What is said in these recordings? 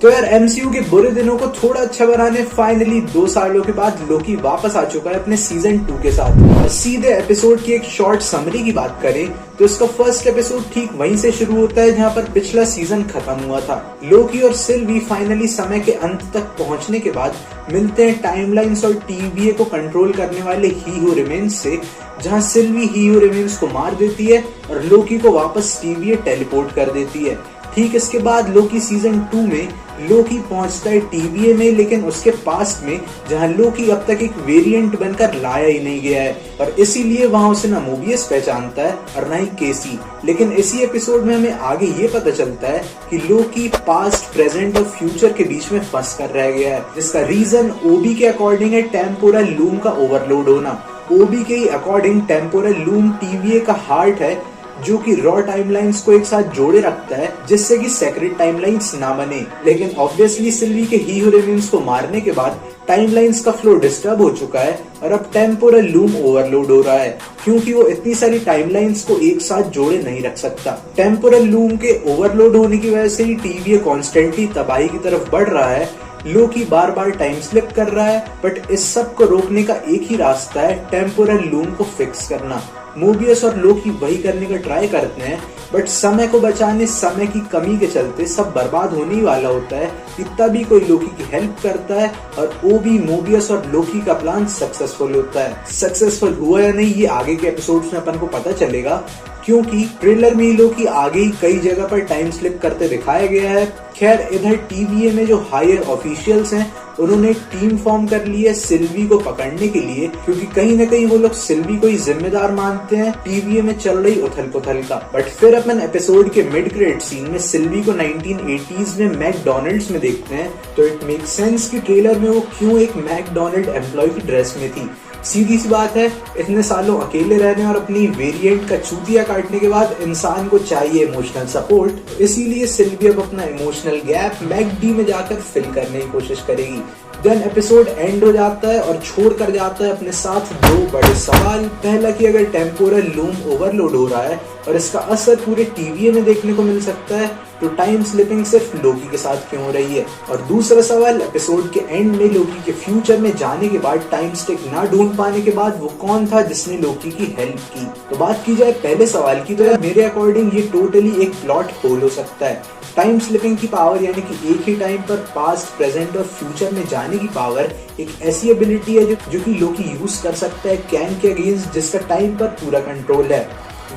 तो यार एमसीयू के बुरे दिनों को थोड़ा अच्छा बनाने फाइनली 2 सालों के बाद लोकी वापस आ चुका है अपने सीजन 2 के साथ। और सीधे एपिसोड की एक शॉर्ट समरी की बात करें तो इसका फर्स्ट एपिसोड ठीक वहीं से शुरू होता है जहां पर पिछला सीजन खत्म हुआ था। लोकी और सिल्वी फाइनली समय के अंत तक पहुंचने के बाद मिलते हैं टाइमलाइंस और टीवीए को कंट्रोल करने वाले ही हू रिमेन्स से, जहां सिल्वी ही हू रिमेन्स को मार देती है और लोकी को वापस टीवीए टेलीपोर्ट कर देती है। ठीक इसके बाद लोकी सीजन 2 में लोकी पहुंचता है टीवीए में, लेकिन उसके पास्ट में जहां लोकी अब तक एक वेरिएंट बनकर लाया ही नहीं गया है और इसीलिए वहां उसे ना मोबियस पहचानता है और ना ही केसी। लेकिन इसी एपिसोड में हमें आगे ये पता चलता है कि लोकी पास्ट, प्रेजेंट और फ्यूचर के बीच में फंस कर रह गया है, जिसका रीजन ओबी के अकॉर्डिंग है टेम्पोरल लूम का ओवरलोड होना। ओबी के अकॉर्डिंग टेम्पोरल लूम टीवीए का हार्ट है जो कि रॉ टाइमलाइंस को एक साथ जोड़े रखता है जिससे कि सेक्रेट टाइमलाइंस ना बने। लेकिन ऑब्वियसली सिल्वी के ही हू रिमेन्स को मारने के बाद टाइमलाइंस का फ्लो डिस्टर्ब हो चुका है और अब टेम्पोरल लूम ओवरलोड हो रहा है क्योंकि वो इतनी सारी टाइमलाइंस को एक साथ जोड़े नहीं रख सकता। टेम्पोरल लूम के ओवरलोड होने की वजह से ही टीवीए कॉन्स्टेंटली तबाही की तरफ बढ़ रहा है। लोकी बार बार टाइम स्लिप कर रहा है, बट इस सब को रोकने का एक ही रास्ता है, टेम्पोरल लूम को फिक्स करना। मोबियस और लोकी वही करने का ट्राई करते हैं, बट समय को बचाने समय की कमी के चलते सब बर्बाद होने ही वाला होता है कि तभी कोई लोकी की हेल्प करता है और ओबी, मोबियस और लोकी का प्लान सक्सेसफुल होता है। सक्सेसफुल हुआ या नहीं ये आगे के एपिसोड्स में अपन को पता चलेगा, क्योंकि ट्रेलर में ही लोकी आगे ही कई जगह पर टाइम स्लिप करते दिखाया गया है। खैर इधर टीवीए में जो हायर ऑफिशियल्स हैं उन्होंने एक टीम फॉर्म कर ली है सिल्वी को पकड़ने के लिए, क्योंकि कहीं न कहीं वो लोग सिल्वी को ही जिम्मेदार मानते हैं टीवीए में चल रही उथल पुथल का। बट फिर अपन एपिसोड के मिड क्रेडिट सीन में सिल्वी को 1980s में मैकडोनल्ड्स में देखते हैं, तो इट मेक सेंस कि ट्रेलर में वो क्यों एक मैकडोनल्ड एम्प्लॉय की ड्रेस में थी। सीधी सी बात है, इतने सालों अकेले रहने और अपनी वेरिएंट का चूतिया काटने के बाद इंसान को चाहिए इमोशनल सपोर्ट, इसीलिए सिल्वी अब अपना इमोशनल गैप मैकडी में जाकर फिल करने की कोशिश करेगी। देन एपिसोड एंड हो जाता है और छोड़ कर जाता है अपने साथ 2 बड़े सवाल। पहला कि अगर टेम्पोरल लूम ओवरलोड हो रहा है और इसका असर पूरे टीवीए में देखने को मिल सकता है, तो टाइम स्लिपिंग सिर्फ लोकी के साथ क्यों हो रही है। और दूसरा सवाल, एपिसोड के एंड में लोकी के फ्यूचर में जाने के बाद टाइम स्टिक ना ढूंढ पाने के बाद वो कौन था जिसने लोकी की हेल्प की। तो बात की जाए पहले सवाल की, तो मेरे अकॉर्डिंग ये टोटली एक प्लॉट होल हो सकता है। टाइम स्लिपिंग की पावर यानी कि एक ही टाइम पर पास्ट, प्रेजेंट और फ्यूचर में जाने की पावर एक ऐसी एबिलिटी है जो कि लोकी यूज कर सकता है कैंग के अगेंस्ट, जिसका टाइम पर पूरा कंट्रोल है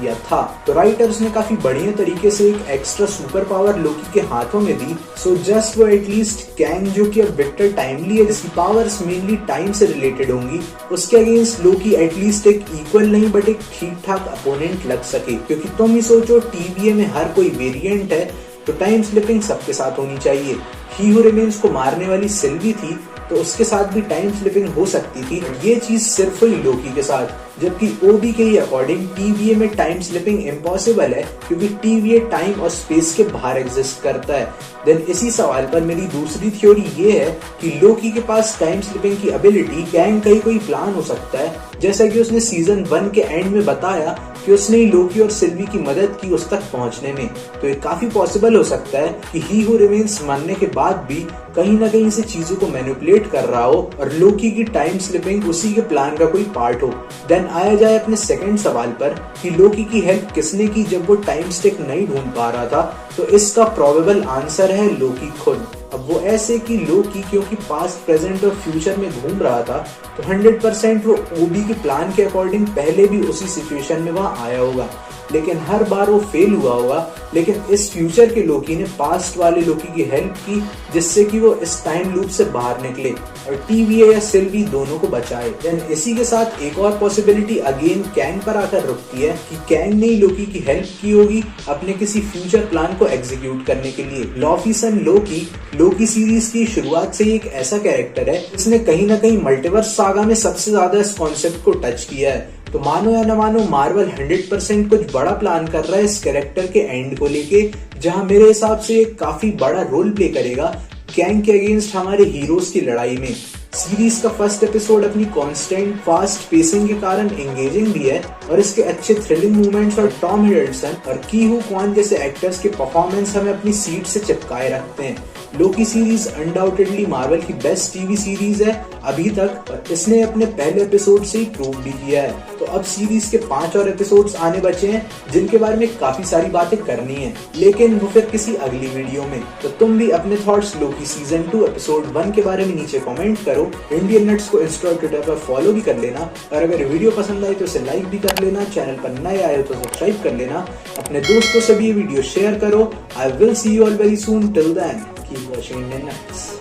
या था। तो राइटर्स ने काफी बढ़िया तरीके से एक एक्स्ट्रा सुपर पावर लोकी के हाथों में दी, सो जस्ट वो एटलीस्ट कैंग जो कि अब विक्टर टाइमली है जिसकी पावर्स मेनली टाइम से रिलेटेड होंगी, उसके अगेंस्ट लोकी एटलीस्ट एक इक्वल नहीं बट एक ठीक ठाक अपोनेंट लग सके। क्योंकि तुम ही सोचो, टीवीए में हर कोई वेरिएंट है तो टाइम स्लिपिंग सबके साथ होनी चाहिए। ही हू रिमेन्स को मारने वाली सिल्वी थी तो उसके साथ भी टाइम स्लिपिंग हो सकती थी, ये चीज सिर्फ हुई लोकी के साथ। जबकि ओबी के ही अकॉर्डिंग टीवीए में टाइम स्लिपिंग इम्पॉसिबल है क्योंकि टीवीए टाइम और स्पेस के बाहर एग्जिस्ट करता है। देन इसी सवाल पर मेरी दूसरी थ्योरी ये है कि लोकी के पास टाइम स्लिपिंग की एबिलिटी कैंग का ही कोई प्लान हो सकता है, जैसा कि उसने सीजन 1 के एंड में बताया कि उसने लोकी और सिल्वी की मदद की उस तक पहुंचने में। तो ये काफी पॉसिबल हो सकता है कि ही हू रिमेन्स मरने के बाद भी कहीं ना कहीं से चीजों को मैनिपुलेट कर रहा हो और लोकी की टाइम स्लिपिंग उसी के प्लान का कोई पार्ट हो। देन आया जाए अपने सेकंड सवाल पर कि लोकी की हेल्प किसने की जब वो टाइम स्टिक नहीं ढूंढ पा रहा था, तो इसका प्रोबेबल आंसर है लोकी खुद। अब वो ऐसे कि लोकी क्योंकि पास्ट, प्रेजेंट और फ्यूचर में घूम रहा था तो 100% वो ओबी के प्लान के अकॉर्डिंग पहले भी उसी सिचुएशन में वहां आया होगा, लेकिन हर बार वो फेल हुआ होगा। लेकिन इस फ्यूचर के लोकी ने पास्ट वाले लोकी की हेल्प की जिससे कि वो इस टाइम लूप से बाहर निकले और टीवीए या सिल्वी दोनों को बचाए। देन इसी के साथ एक और पॉसिबिलिटी अगेन कैंग पर आकर रुकती है कि कैंग ने ही लोकी की हेल्प की होगी अपने किसी फ्यूचर प्लान को एग्जीक्यूट करने के लिए। लॉफीसन लोकी सीरीज की शुरुआत से ही एक ऐसा कैरेक्टर है जिसने कहीं ना कहीं मल्टीवर्स सागा में सबसे ज्यादा इस कॉन्सेप्ट को टच किया है। तो मानो या न मानो मार्वल 100% कुछ बड़ा प्लान कर रहा है इस कैरेक्टर के एंड को लेके, जहां मेरे हिसाब से एक काफी बड़ा रोल प्ले करेगा कैंग के अगेंस्ट हमारे हीरोज की लड़ाई में। सीरीज का फर्स्ट एपिसोड अपनी कांस्टेंट फास्ट पेसिंग के कारण एंगेजिंग भी है और इसके अच्छे थ्रिलिंग मूवमेंट्स और टॉम हिडलसन और की हू क्वान जैसे एक्टर्स के परफॉर्मेंस हमें अपनी सीट से चिपकाए रखते हैं। लोकी सीरीज अनडाउटेडली मार्वल की बेस्ट टीवी सीरीज है अभी तक, और इसने अपने पहले एपिसोड से ही प्रूव भी किया है। तो अब सीरीज के 5 और एपिसोड्स आने बचे हैं जिनके बारे में काफी सारी बातें करनी है, लेकिन वो फिर किसी अगली वीडियो में। तो तुम भी अपने थॉट्स लोकी सीजन 2 एपिसोड 1 के बारे में नीचे कमेंट करो। इंडियन नट्स को इंस्टा और ट्विटर पर फॉलो भी कर लेना, और अगर वीडियो पसंद आई तो इसे लाइक भी कर लेना। चैनल पर नए आए हो तो सब्सक्राइब कर लेना। अपने दोस्तों से भी ये वीडियो शेयर करो। I will see you all very soon. Till then keep watching Indian nuts.